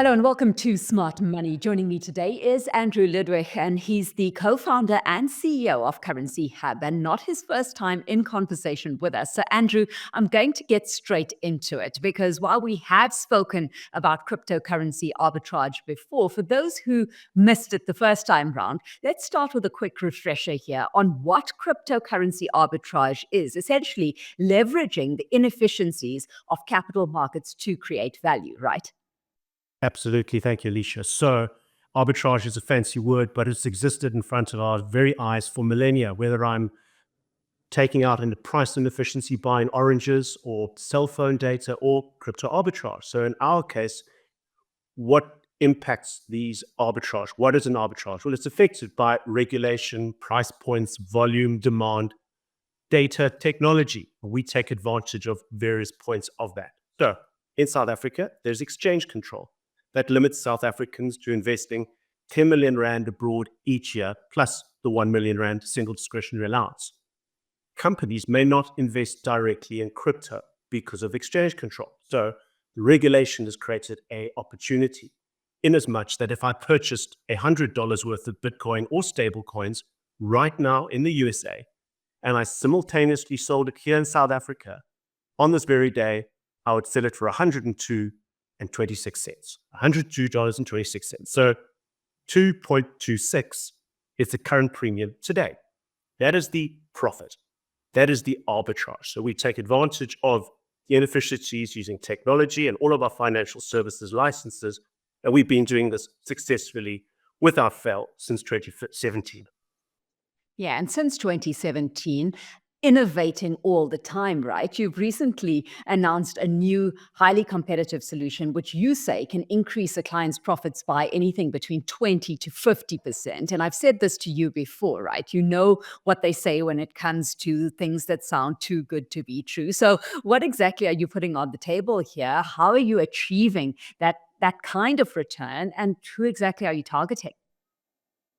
Hello and welcome to Smart Money. Joining me today is Andrew Ludwig, and he's the co-founder and CEO of Currency Hub, and not his first time in conversation with us. So Andrew, I'm going to get straight into it because while we have spoken about cryptocurrency arbitrage before, for those who missed it the first time round, let's start with a quick refresher here on what cryptocurrency arbitrage is, essentially leveraging the inefficiencies of capital markets to create value, right? Absolutely. Thank you, Alishia. So arbitrage is a fancy word, but it's existed in front of our very eyes for millennia, whether I'm taking out in price inefficiency, buying oranges or cell phone data or crypto arbitrage. So in our case, what impacts these arbitrage? What is an arbitrage? Well, it's affected by regulation, price points, volume, demand, data, technology. We take advantage of various points of that. So in South Africa, there's exchange control that limits South Africans to investing 10 million Rand abroad each year, plus the 1 million Rand single discretionary allowance. Companies may not invest directly in crypto because of exchange control. So the regulation has created an opportunity in as much that if I purchased $100 worth of Bitcoin or stable coins right now in the USA, and I simultaneously sold it here in South Africa, on this very day, I would sell it for $102.26. $102.26. So 2.26 is the current premium today. That is the profit. That is the arbitrage. So we take advantage of the inefficiencies using technology and all of our financial services licenses. And we've been doing this successfully without fail since 2017. Yeah, and since 2017, innovating all the time, right? You've recently announced a new highly competitive solution, which you say can increase a client's profits by anything between 20 to 50%. And I've said this to you before, right? You know what they say when it comes to things that sound too good to be true. So what exactly are you putting on the table here? How are you achieving that kind of return? And who exactly are you targeting?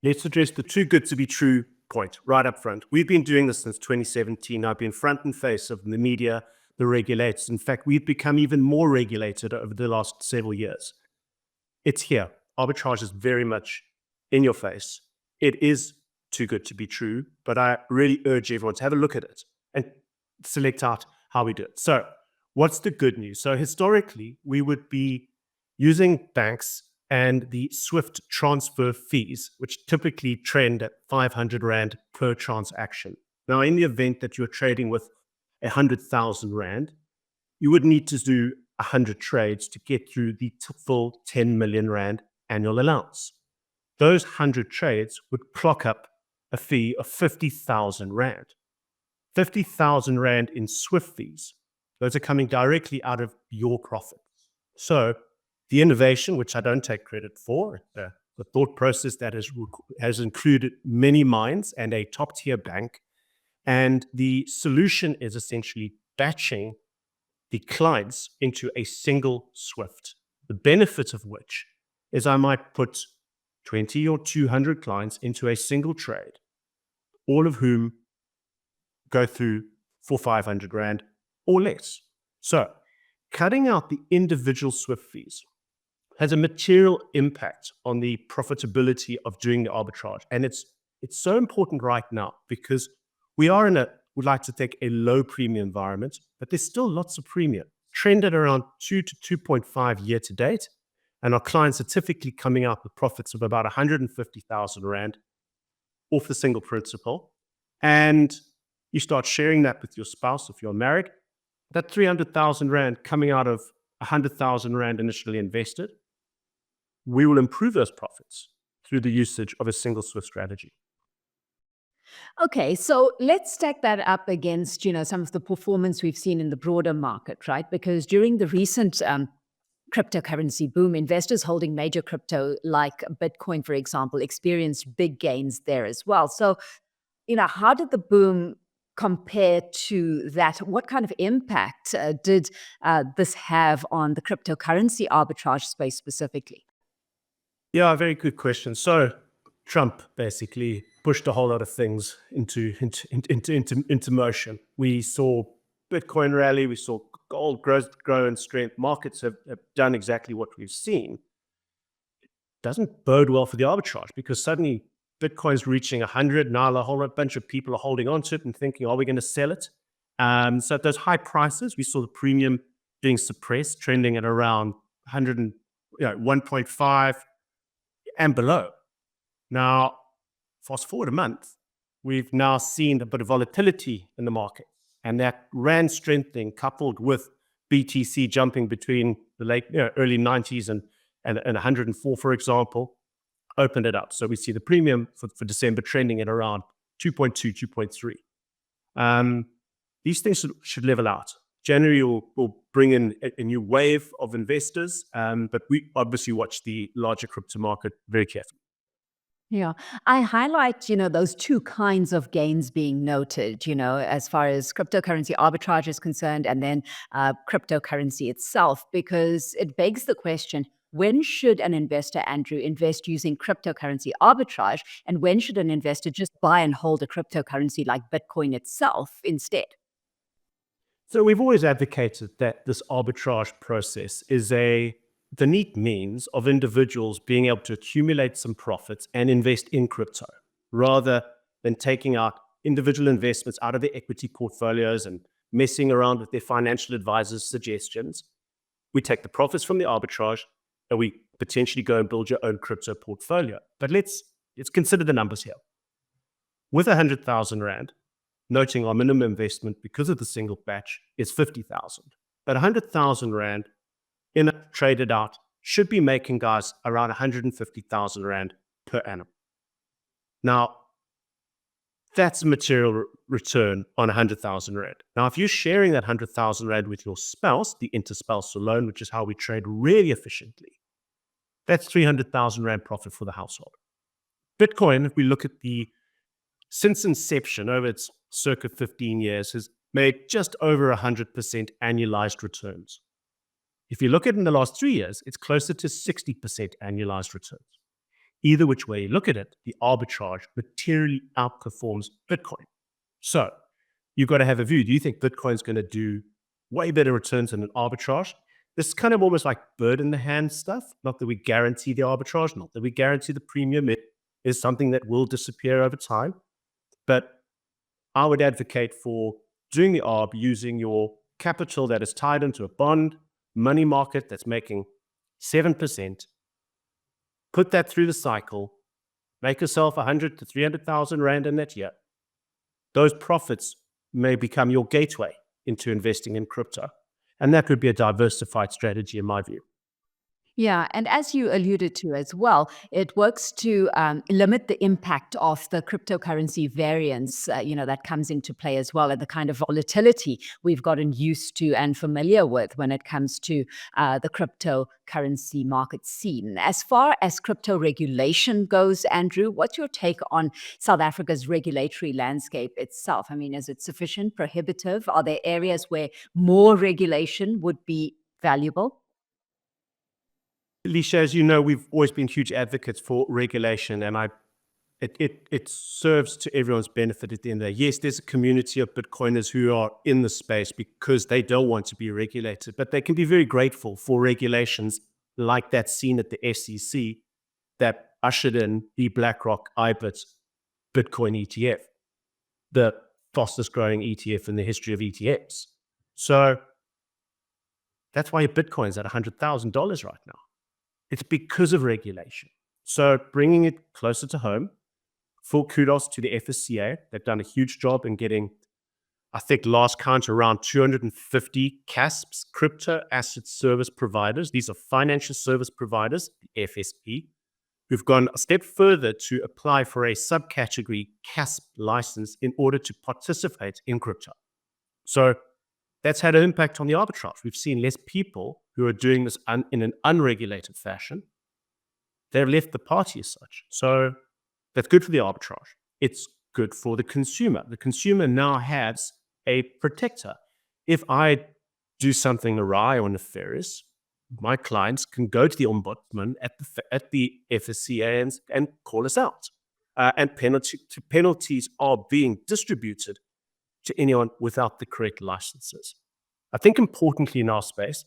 Let's address the too good to be true point right up front. We've been doing this since 2017. I've been front and face of the media, the regulators. In fact, we've become even more regulated over the last several years. It's here. Arbitrage is very much in your face. It is too good to be true, but I really urge everyone to have a look at it and select out how we do it. So what's the good news? So historically, we would be using banks and the SWIFT transfer fees, which typically trend at 500 Rand per transaction. Now, in the event that you're trading with 100,000 Rand, you would need to do 100 trades to get through the full 10 million Rand annual allowance. Those 100 trades would clock up a fee of 50,000 Rand. 50,000 Rand in SWIFT fees. Those are coming directly out of your profits. So the innovation, which I don't take credit for, the thought process that has included many minds and a top-tier bank. And the solution is essentially batching the clients into a single SWIFT, the benefit of which is I might put 20 or 200 clients into a single trade, all of whom go through for 500 Rand or less. So cutting out the individual SWIFT fees has a material impact on the profitability of doing the arbitrage. And it's so important right now because we are would like to take a low premium environment, but there's still lots of premium, trended around 2 to 2.5 year to date. And our clients are typically coming out with profits of about 150,000 Rand off the single principal. And you start sharing that with your spouse if you're married, that 300,000 Rand coming out of 100,000 Rand initially invested, we will improve those profits through the usage of a single SWIFT strategy. Okay, so let's stack that up against, some of the performance we've seen in the broader market, right? Because during the recent cryptocurrency boom, investors holding major crypto like Bitcoin, for example, experienced big gains there as well. So, how did the boom compare to that? What kind of impact did this have on the cryptocurrency arbitrage space specifically? Yeah, very good question. So Trump basically pushed a whole lot of things into motion. We saw Bitcoin rally, we saw gold grow in strength. Markets have done exactly what we've seen. doesn't bode well for the arbitrage, because suddenly Bitcoin's reaching 100. Now a whole bunch of people are holding on to it and thinking, are we going to sell it? So at those high prices, we saw the premium being suppressed, trending at around 100 and 1.5 and below. Now, fast forward a month, we've now seen a bit of volatility in the market, and that rand strengthening coupled with BTC jumping between the early 90s and 104, for example, opened it up. So we see the premium for December trending at around 2.2, 2.3. These things should level out. January will bring in a new wave of investors, but we obviously watch the larger crypto market very carefully. Yeah, I highlight, those two kinds of gains being noted, as far as cryptocurrency arbitrage is concerned, and then cryptocurrency itself, because it begs the question, when should an investor, Andrew, invest using cryptocurrency arbitrage, and when should an investor just buy and hold a cryptocurrency like Bitcoin itself instead? So we've always advocated that this arbitrage process is the neat means of individuals being able to accumulate some profits and invest in crypto, rather than taking out individual investments out of their equity portfolios and messing around with their financial advisors' suggestions. We take the profits from the arbitrage and we potentially go and build your own crypto portfolio. But let's consider the numbers here. With 100,000 Rand, noting our minimum investment because of the single batch is 50,000. But 100,000 Rand in a traded out should be making, guys, around 150,000 Rand per annum. Now, that's a material return on 100,000 Rand. Now, if you're sharing that 100,000 Rand with your spouse, the interspousal loan, which is how we trade really efficiently, that's 300,000 Rand profit for the household. Bitcoin, if we look at since inception over its circa 15 years, has made just over 100% annualized returns. If you look at it in the last 3 years, it's closer to 60% annualized returns. Either which way you look at it, the arbitrage materially outperforms Bitcoin. So you've got to have a view. Do you think Bitcoin's going to do way better returns than an arbitrage? This is kind of almost like bird in the hand stuff. Not that we guarantee the arbitrage, not that we guarantee the premium. It is something that will disappear over time. But I would advocate for doing the arb using your capital that is tied into a bond, money market that's making 7%. Put that through the cycle, make yourself 100 to 300,000 Rand in that year. Those profits may become your gateway into investing in crypto. And that would be a diversified strategy in my view. Yeah, and as you alluded to as well, it works to limit the impact of the cryptocurrency variance, that comes into play as well, and the kind of volatility we've gotten used to and familiar with when it comes to the cryptocurrency market scene. As far as crypto regulation goes, Andrew, what's your take on South Africa's regulatory landscape itself? I mean, is it sufficient, prohibitive? Are there areas where more regulation would be valuable? Alishia, as you know, we've always been huge advocates for regulation, and it serves to everyone's benefit at the end of the day. Yes, there's a community of Bitcoiners who are in the space because they don't want to be regulated, but they can be very grateful for regulations like that seen at the SEC that ushered in the BlackRock IBIT Bitcoin ETF, the fastest growing ETF in the history of ETFs. So that's why your Bitcoin's at $100,000 right now. It's because of regulation. So bringing it closer to home, full kudos to the FSCA. They've done a huge job in getting, I think last count, around 250 CASPs, crypto asset service providers. These are financial service providers, the FSP, who've gone a step further to apply for a subcategory CASP license in order to participate in crypto. So that's had an impact on the arbitrage. We've seen less people who are doing this in an unregulated fashion. They've left the party as such. So that's good for the arbitrage. It's good for the consumer. The consumer now has a protector. If I do something awry or nefarious, my clients can go to the ombudsman at the FSCA and call us out. And penalties are being distributed to anyone without the correct licenses. I think importantly in our space,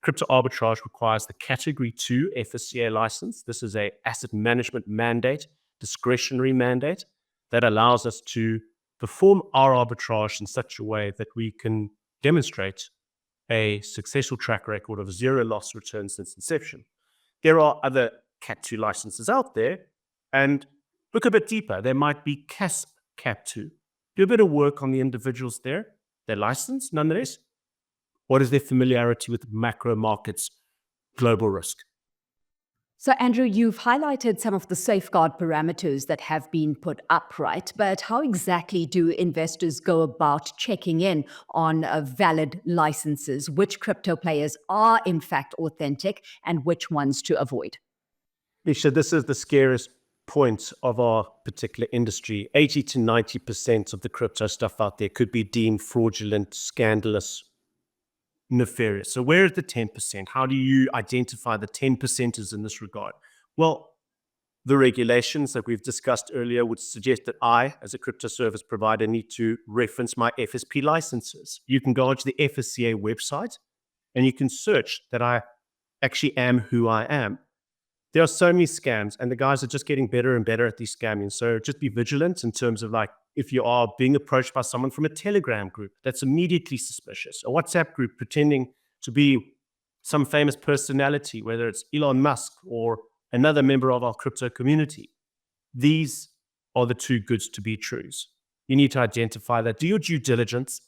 Crypto arbitrage requires the Category 2 FSCA license. This is an asset management mandate, discretionary mandate, that allows us to perform our arbitrage in such a way that we can demonstrate a successful track record of zero loss returns since inception. There are other Cat 2 licenses out there, and look a bit deeper. There might be CASP Cat 2. Do a bit of work on the individuals there. They're licensed nonetheless. What is their familiarity with macro markets, global risk? So, Andrew, you've highlighted some of the safeguard parameters that have been put up, right? But how exactly do investors go about checking in on valid licenses? Which crypto players are in fact authentic and which ones to avoid? Alishia, this is the scariest point of our particular industry. 80 to 90% of the crypto stuff out there could be deemed fraudulent, scandalous, nefarious. So where is the 10%? How do you identify the 10%ers in this regard? Well, the regulations that we've discussed earlier would suggest that I, as a crypto service provider, need to reference my FSP licenses. You can go onto the FSCA website and you can search that I actually am who I am. There are so many scams, and the guys are just getting better and better at these scamming. So just be vigilant in terms of, like, if you are being approached by someone from a Telegram group, that's immediately suspicious. A WhatsApp group pretending to be some famous personality, whether it's Elon Musk or another member of our crypto community. These are the too goods to be trues. You need to identify that. Do your due diligence.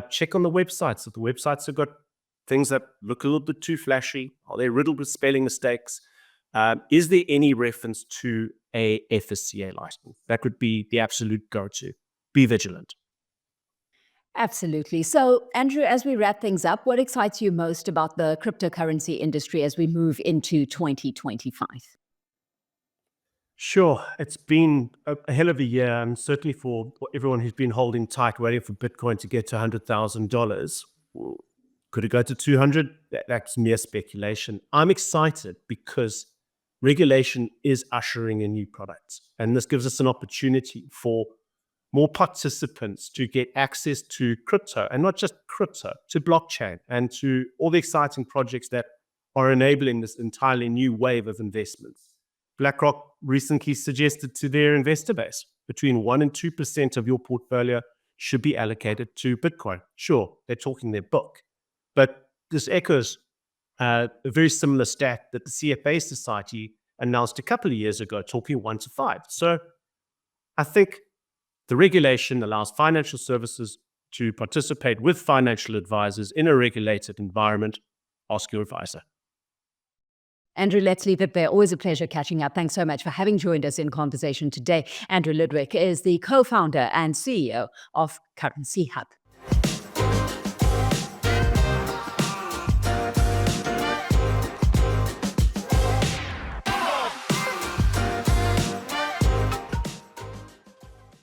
Check on the websites. If the websites have got things that look a little bit too flashy, are they riddled with spelling mistakes? Is there any reference to a FSCA license? That would be the absolute go-to. Be vigilant. Absolutely. So, Andrew, as we wrap things up, what excites you most about the cryptocurrency industry as we move into 2025? Sure, it's been a hell of a year, and certainly for everyone who's been holding tight, waiting for Bitcoin to get to $100,000. Could it go to 200? That's mere speculation. I'm excited because regulation is ushering in new products, and this gives us an opportunity for more participants to get access to crypto, and not just crypto, to blockchain and to all the exciting projects that are enabling this entirely new wave of investments. BlackRock recently suggested to their investor base between 1% and 2% of your portfolio should be allocated to Bitcoin. Sure, they're talking their book, but this echoes a very similar stat that the CFA Society announced a couple of years ago, talking 1 to 5. So I think the regulation allows financial services to participate with financial advisors in a regulated environment. Ask your advisor. Andrew, let's leave it there. Always a pleasure catching up. Thanks so much for having joined us in conversation today. Andrew Ludwig is the co-founder and CEO of CURRENCY HUB.